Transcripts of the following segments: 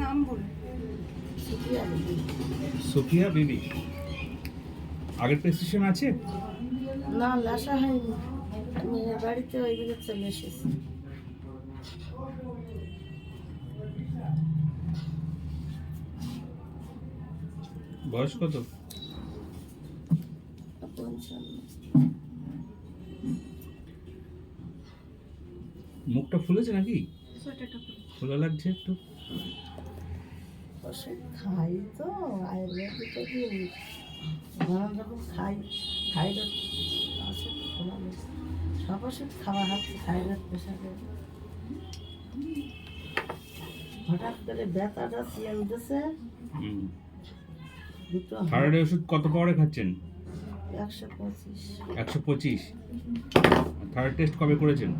নাম বল। সুফিয়া বিবি। আগের প্রেসক্রিপশন আছে? না, লেসা হয়নি। মেয়ের বাড়িতে ওইদিকে চলে এসেছি। বয়স কত? 55। মুখটা ফুলেছে নাকি? সোয়েটারটা পরে। ফোলা লাগছে একটু। ওষুধ খাই তো আয়ুর্বেদিক দিন নানান রকম খাই। থাইরয়েড আছে তো খোলা নেই। সব ওষুধ খাওয়া হচ্ছে থাইরয়েড প্রেশারের। হঠাৎ করে ব্যথাটা চেঞ্জ দিচ্ছে। দুটো থাইরয়েডের ওষুধ কত পাওয়ারে খাচ্ছেন? 125। 125। থাইরয়েড টেস্ট কবে করেছেন?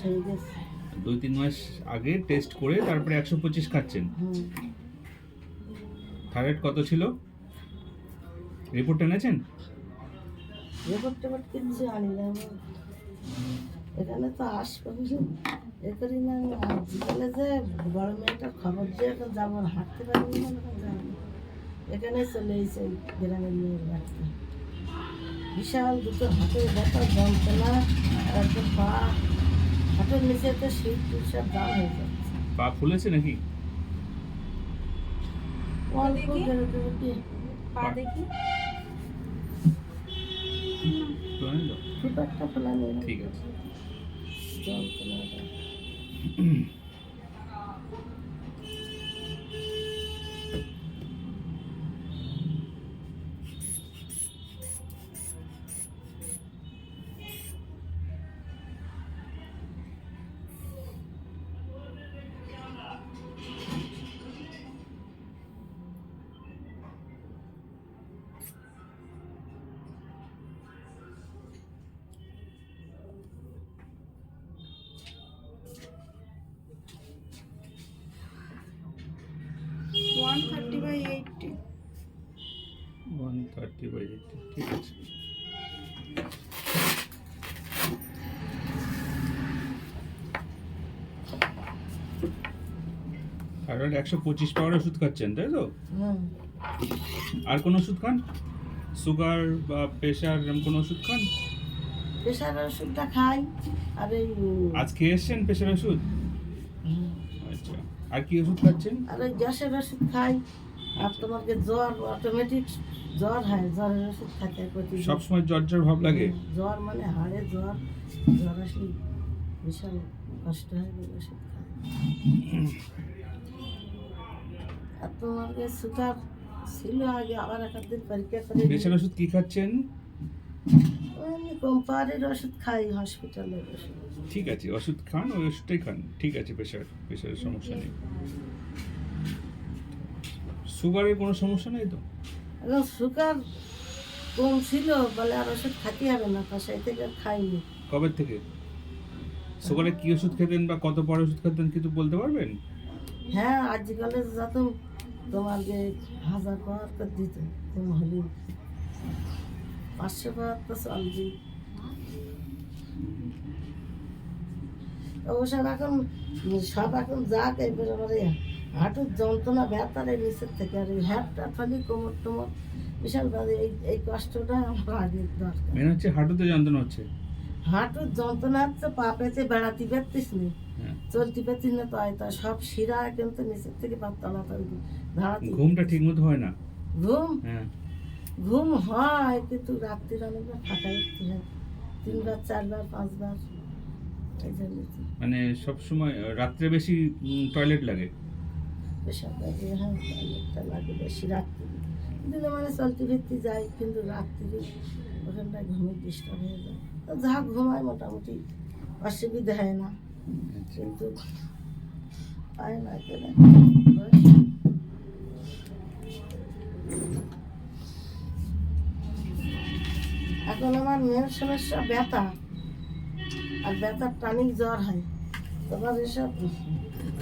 হয়ে গেছে। 2-3 মাস আগে টেস্ট করে তারপরে 125 খাচ্ছেন। থাইরয়েড কত ছিল? রিপোর্ট এনেছেন? রিপোর্ট কিচ্ছু আনি না। এখানে তো আসবো এ করি না। আজকালে যে বড় মেয়েটার খবর দিয়ে এখন যাবো, হাঁটতে পারিনি না, যাবো। এখানে চলে এসে গ্রামের মেয়ের বাড়িতে বিশাল দুটো হাতের ব্যথা যন্ত্রণা, একদম পা হাতের নিচে তো শীত সব দাম হয়ে যাচ্ছে। পা ফুলেছে নাকি? অল্প বেরোতে বেরোতে পা দেখি। খুব একটা ফোলা নেই। ঠিক আছে। যন্ত্রণাটা 130/80। 130/80 ঠিক আছে। থাইরয়েড 125 পাওয়ার ওষুধ খাচ্ছেন তাই তো? আর কোন ওষুধ খান? সুগার বা প্রেশার এরকম কোন ওষুধ খান? প্রেশারের ওষুধটা খাই। আর এই আজ খেয়ে এসছেন প্রেশার ওষুধ? আচ্ছা, আর কি ওষুধ খাচ্ছেন? আর ওই গ্যাসের ওষুধ খাই। আর তোমাকে জ্বর অটোমেটিক জ্বর হয়, জ্বরের ওষুধ খাতে প্রতিদিন। সবসময় জ্বর জ্বর ভাব লাগে? জ্বর মানে হাড়ে জ্বর, জ্বর আসলে বিশাল কষ্ট হয় ওষুধ খাই। আর তোমাকে সুগার ছিল আগে, আবার একদিন পরীক্ষা করে প্রেশার ওষুধ কি খাচ্ছেন? এমনি কোম্পানির ওষুধ খাই, হসপিটালের ওষুধ। ঠিক আছে, ওষুধ খান, ওই ওষুধটাই খান। ঠিক আছে, প্রেশারের সমস্যা নেই। সুগারের কোনো সমস্যা নেই তো? এখন সুগার কম ছিল বলে আর ওষুধ খাতে হবে না, তা সেই থেকে আর খাইনি। কবে থেকে? সুগারে কি ওষুধ খেতেন বা কত পর ওষুধ খেতেন কিছু বলতে পারবেন? হ্যাঁ, আজকালে যত তোমার যে 1000 পাওয়ার তো দিত, তুমি হলি 500 পাওয়ার তো চলবেই। অবশ্য এখন সব এখন যাক এবার আমার এই হাঁটুর যন্ত্রণা ব্যথার এই নিচের থেকে, আর এই হ্যাটটা খালি কোমর টোমর বিশাল বাজে। এই কষ্টটা আমার আগে দরকার। মেন হচ্ছে হাঁটুতে যন্ত্রণা হচ্ছে। হাঁটুর যন্ত্রণা হচ্ছে, পা পেতে বেড়াতে পারতিস নি, চলতে পারতিস না, তাই সব শিরা কিন্তু নিচের থেকে পাতলা দাঁড়াতে। ঘুমটা ঠিক মতো হয় না? ঘুম হ্যাঁ, ঘুম হয় কিন্তু রাত্রির অনেকবার ফাঁকা উঠতে হয়, 3বার 4বার 5বার। এই জন্য মানে সবসময় রাত্রে বেশি টয়লেট লাগে? পেশাব লাগে। হ্যাঁ, টয়লেটটা লাগে বেশি রাত্রি। দিনে মানে চলতে ফিরতে যাই, কিন্তু রাত্রি ওখানটায় ঘুমের ডিস্টার্ব হয়ে যায়। তো যা ঘুমায় মোটামুটি অসুবিধা হয় না, কিন্তু পায় না কেন। এখন আমার মেয়ের সমস্যা ব্যথা, আর ব্যথার টানিক জ্বর হয়। তোমার এসব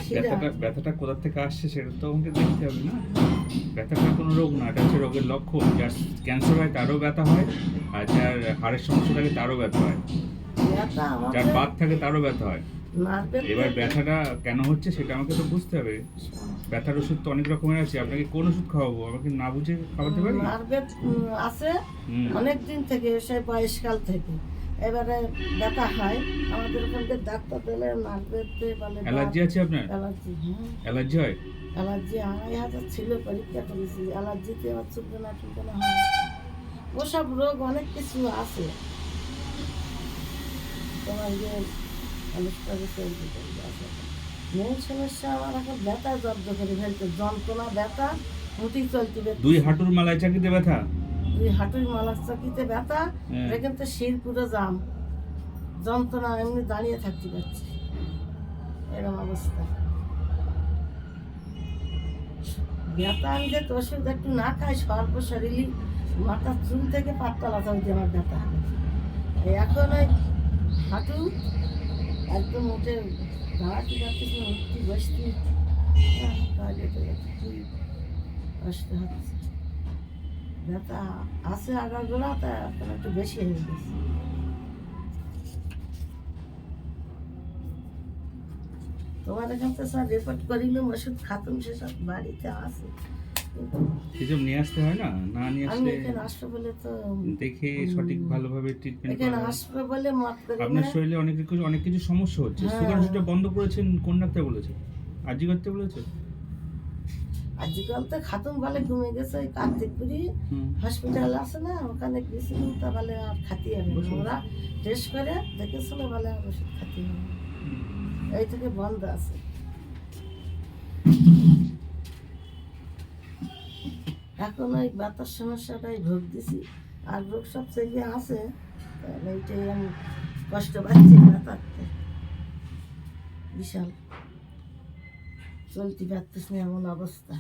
শিরা ব্যথাটা কোথা থেকে আসছে সেটা তো আমাকে দেখতে হবে না। ব্যথাটা কোনো রোগ না, এটা হচ্ছে রোগের লক্ষণ। যার ক্যান্সার হয় তারও ব্যথা হয়, আর যার হাড়ের সমস্যা থাকে তারও ব্যথা হয়, ব্যথা যার আমাদের বাত থাকে তারও ব্যথা হয়। নার্ভের এবার থেকে- ব্যথাটা কেন হচ্ছে সেটা আমাকে তো বুঝতে হবে। ব্যথার ওষুধ তো অনেক রকমের আছে, আপনাকে কোন ওষুধ খাওয়াবো আমাকে না বুঝে খাওয়াতে পারি? নার্ভের আছে হুম। অনেক দিন থেকে, সেই বয়সকাল থেকে। এবারে ব্যথা হয়, আমাদের ওখানকার ডাক্তার দিলে নার্ভের বলে অ্যালার্জি আছে আপনার? অ্যালার্জি। হ্যাঁ, অ্যালার্জি হয়? অ্যালার্জি 2,500 ছিল, পরীক্ষা করেছি। অ্যালার্জিতে আবার চুলকানা টুলকানা হয়, ওসব রোগ অনেক কিছু আছে। তোমার যে মেন সমস্যা আমার এখন ব্যথা জব্দ করে ফেলতে, যন্ত্রণা, ব্যথা, মুটি চলতে দুই হাঁটুর মালায় চাকিতে ব্যথা? দুই হাঁটুর মালার চাকিতে ব্যথা, হ্যাঁ। এখান তো শির পুরো জাম, যন্ত্রণা, এমনি দাঁড়িয়ে থাকতে পারছি, এরকম অবস্থা। ব্যথা আমি যে ওষুধ একটু না খাই, সর্বশরীরই মাথার চুল থেকে পাতলা চাউতে আমার ব্যথা হবে। এখন ওই হাঁটু একদম উঠে দাঁড়াতে পারছিস না, উঠতে বসতে টয়লেটে খুবই কষ্ট হচ্ছে। ব্যথা আছে আগাগোড়া, তা এখন একটু বেশি হয়ে গেছে। তোমার এখান থেকে সব রেকর্ড করিলাম, ওষুধ খাতুম, সেসব বাড়িতে আছে, কিন্তু এসব নিয়ে আসতে হয় না, না নিয়ে আমি আসলে এখানে আসবো বলে তো, দেখে সঠিক ভালোভাবে ট্রিটমেন্ট এখানে করা হয়। আসবো বলে মত করি না। আপনার শরীরে অনেক কিছু সমস্যা হচ্ছে। হ্যাঁ। সুগার ওষুধটা বন্ধ করেছেন কোন ডাক্তার বলেছে? আরজি করতে বলেছে? আজকাল তো খাতুন বলে ঘুমিয়ে গেছে, ওই কার্তিকপুরি হুম। হসপিটাল আছে না, ওখানে গেছিলাম, তা বলে আর খাতি হবে না। ওরা টেস্ট করে দেখেছিল, বলে আর ওষুধ খাতি হবে না, এই থেকে বন্ধ আছে। এখন ওই ব্যথার সমস্যাটাই ভোগ দিছি, আর রোগ সব থেকে আছে, তাহলে এইটাই আমি কষ্ট পাচ্ছি ব্যথাতে, বিশাল চলতে পারতেছি না, এমন অবস্থা।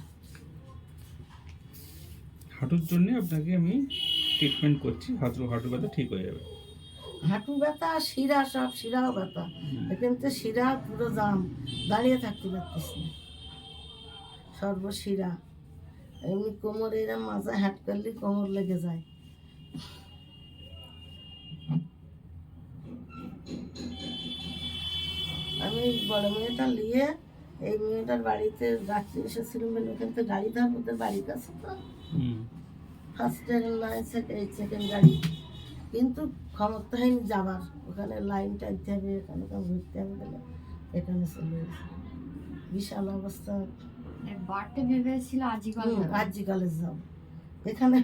হাঁটুর জন্য আপনাকে আমি ট্রিটমেন্ট করছি, হাঁটু ব্যথা ঠিক হয়ে যাবে। হাঁটু ব্যথা, শিরা, সব শিরাও ব্যথা, কিন্তু শিরা পুরো জাম, দাঁড়িয়ে থাকতে পারতেছি না, সর্বশিরা। এমনি কোমরে এরম মাজা হ্যাট করলে কোমর লেগে যায়। আমি এই বড় মেয়েটা নিয়ে, এই মেয়েটার বাড়িতে রাত্রি এসেছিলাম বলে, ওখান থেকে গাড়ি ধর, ওদের বাড়ির কাছে তো ফার্স্ট লাইন, সেকেন্ড গাড়ি, কিন্তু ক্ষমতা হয়নি যাবার, ওখানে লাইন টানতে হবে, এখানে ঘুরতে হবে বলে এখানে চলে এসেছি। বিশাল অবস্থা। বাড়তে ভেবেছিল আজি কলেজ যাব, এখানে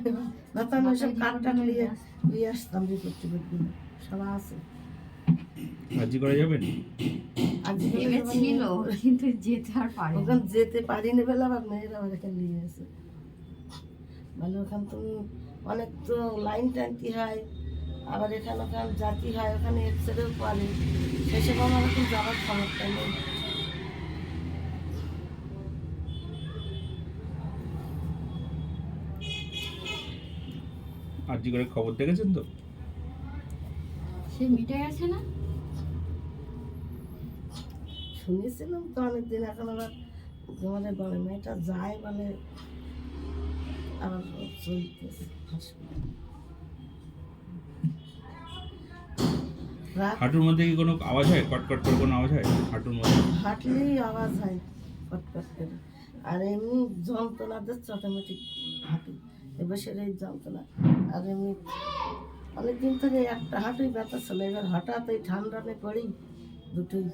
নতুন ওইসব কাঠটা নিয়ে আসতাম, রিপোর্ট টিপোর্ট গুলো সব আছে। আরজি করে যাবেন? আজি ভেবেছিল কিন্তু যেতে আর পারে ওখানে যেতে পারিনি বলে আবার মেয়েরা আবার এখানে নিয়ে গেছে, মানে ওখানে তুমি অনেক তো লাইন টানতে হয়, আবার এখানে ওখানে জাতি হয়, ওখানে এক্সরেও করে, সেসব আমার এখন যাওয়ার ক্ষমতা নেই। আরজি করে খবর দেখেছেন তো? সে মিটে গেছে না? শুনেছিলাম তো অনেকদিন, এখন আবার তোমাদের বড় মেয়েটা যায় বলে, আবার চলতেছে হসপিটাল। হাঁটুর মধ্যে কি কোনো আওয়াজ হয়? কটকট করে কোনো আওয়াজ হয় হাঁটুর মধ্যে? হাঁটলেই আওয়াজ হয় কটকট করে, আর এমনি যন্ত্রণা দিচ্ছে অটোমেটিক হাঁটু, এবছর এই যন্ত্রণা। আর এমনি অনেকদিন থেকে একটা হাঁটুই ব্যথা ছিল, এবার হঠাৎ এই ঠান্ডাতে পড়েই দুটোই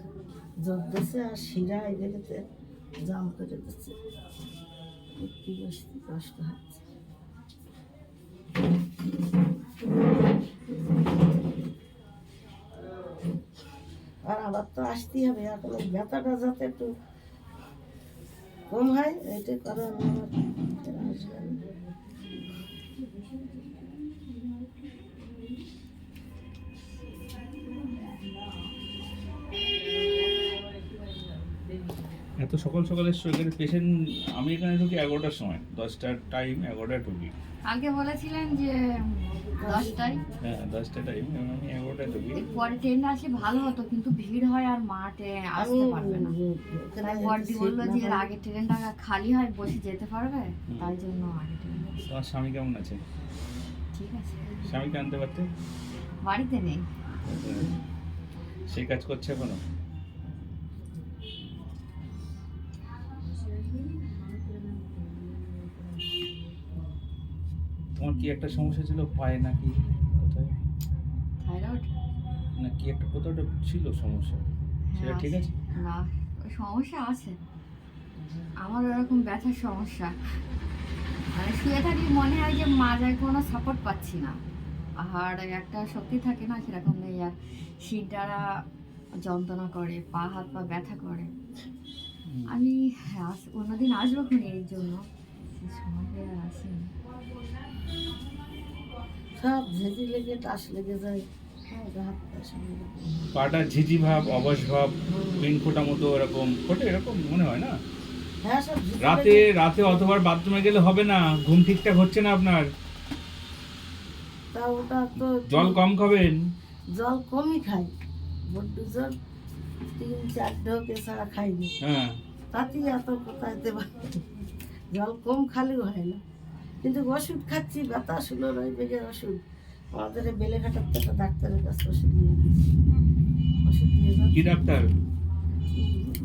জোর দিচ্ছে, আর শিরা এগুলোতে জাম করে দিচ্ছে, একটু বসতে কষ্ট হচ্ছে। আর আবার তো আসতেই হবে, এখন এই ব্যথাটা যাতে একটু কম হয়, এইটাই কারণ আমার আসবে না। এত সকাল সকাল এসছো, এখানে পেশেন্ট আমি এখানে ঢুকি 11টার সময়, 10টার টাইম, 11টায় ঢুকি। আগে বলেছিলেন যে 10টায়, হ্যাঁ 10টা টাইম, আমি 11টায় ঢুকি। পরে ট্রেন আসলে ভালো হতো, কিন্তু ভিড় হয় আর মাঠে আসতে পারবে না। তাই বর্দি বললো যে এর আগে ট্রেনটা খালি হয়, বসে যেতে পারবে, তাই জন্য আগে ট্রেন। তোমার স্বামী কেমন আছে? ঠিক আছে, স্বামীকে আনতে পারতে? বাড়িতে নেই। সেই কাজ করছে এখনো? তোমার কি একটা সমস্যা ছিল পায়ে নাকি কোথায়, থাইরয়েড না কি একটা কোথাও একটা ছিল সমস্যা, সেটা ঠিক আছে? না, ওই সমস্যা আছে আমার, ওরকম ব্যথার সমস্যা। মানে শুয়ে থাকি মনে হয় যে মাজায় কোনো সাপোর্ট পাচ্ছি না, আর একটা শক্তি থাকে না, সেরকম নেই। আর শিরদাঁড়া যন্ত্রণা করে, পা হাত পা ব্যথা করে। আমি অন্যদিন আসবো খুনি এর জন্য, সে সময় পেয়ে আর আসিনি। সব ঝেঁঝি লেগে টাস লেগে যায়, সব হাত পা সব লেগে যায়। পাটা ঝিঝি ভাব, অবশ ভাব, পিন ফোটা মতো এরকম ফোটে, এরকম মনে হয় না? হ্যাঁ সব ঝেঁঝি রাতে লেগে- রাতে অতবার বাথরুমে গেলে হবে না, ঘুম ঠিকঠাক হচ্ছে না আপনার, তা ওটা তো জল কম খাবেন। জল কমই খাই, বড্ড জল 3-4 ঢোক এছাড়া খাইনি, হ্যাঁ তাতেই এত কোথায় দেবা। জল কম খালেও হয় না, কিন্তু ওষুধ খাচ্ছি, ব্যথা শুলো ওই বেগের ওষুধ। আমাদের এই বেলেঘাটার তো একটা ডাক্তারের কাছে ওষুধ নিয়ে গেছি, ওষুধ দিয়ে কি ডাক্তার?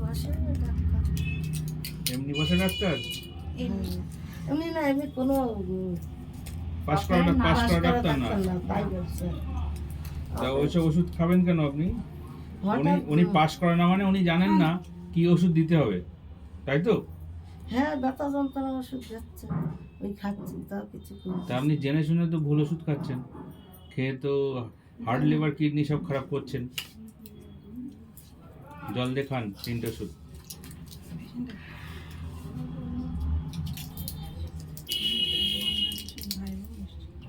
বসে ওই ডাক্তার। এমনি বসে ডাক্তার? এমনি না, এমনি কোনো পাস করা ডাক্তার না? তাই বলছে। তা ওইসব ওষুধ খাবেন কেন আপনি? উনি হঠাৎ উনি পাস করে না মানে উনি জানেন না কি ওষুধ দিতে হবে, তাই তো? হ্যাঁ ব্যথা যন্ত্রণা ওষুধ যাচ্ছে, ওই খাচ্ছি, তাও কিছু করি তা আপনি জেনে শুনে তো ভুল ওষুধ খাচ্ছেন, খেয়ে তো হার্ট লিভার কিডনি সব খারাপ করছেন। জল দিয়ে খান 3টে ওষুধ।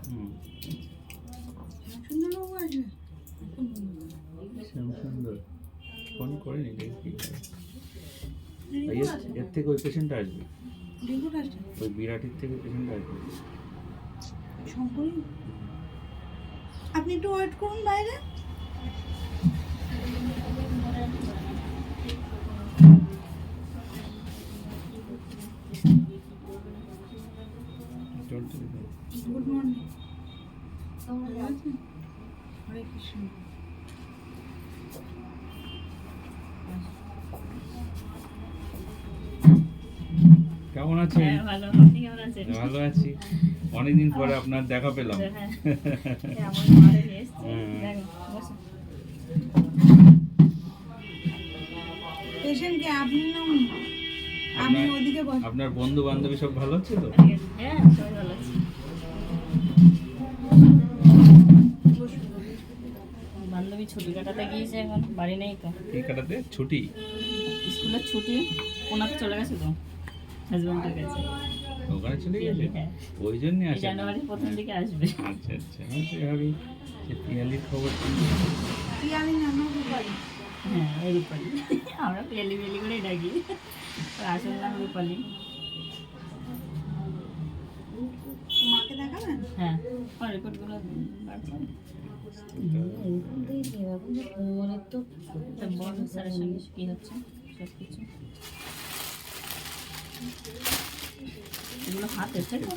হুম। শ্যামসুন্দর ফোন করেনি, দেখি কি করে। এর থেকে ওই পেশেন্ট আসবে, ওই বিরাটির থেকে পেশেন্ট আসবে। আপনি একটু ওয়েট করুন বাইরে। গুড মর্নিং, ভালো আছেন? হরে কৃষ্ণ। কেমন আছেন? ভালো, আপনি কেমন আছেন? ভালো আছি, অনেকদিন পরে আপনার দেখা পেলাম। হ্যাঁ, আমার মারে নিয়ে এসেছি। দেখো, বসো। পেশেন্টকে আপনি না আপনি ওদিকে বসুন। আপনার বন্ধু বান্ধবী সব ভালো আছে তো? হ্যাঁ, সবাই ভালো আছে। বান্ধবী ছুটি কাটাতে গিয়েছে, এখন বাড়ি নেই তো। কি কাটাতে? ছুটি? স্কুলের ছুটি, ওনাকে চলে গেছে তো হাজব্যান্ডের কাছে। ওখানে চলে গেছে? হ্যাঁ, ওই জন্য এই আসে? জানুয়ারির প্রথম দিকে আসবে। আচ্ছা আচ্ছা, আমি তো ভাবি যে পিয়ালির খবর কি? পিয়ালি না না রূপালি। হ্যাঁ, ওই রূপালি, আমরা পেলি পেলি করেই ডাকি, ওর আসল নাম রূপালি। মাকে দেখাবেন? হ্যাঁ, ওর রিপোর্টগুলো বাড়ছে। তা বল স্যারের সঙ্গে কি হচ্ছে সব কিছু। এগুলো হাতে তাই তো?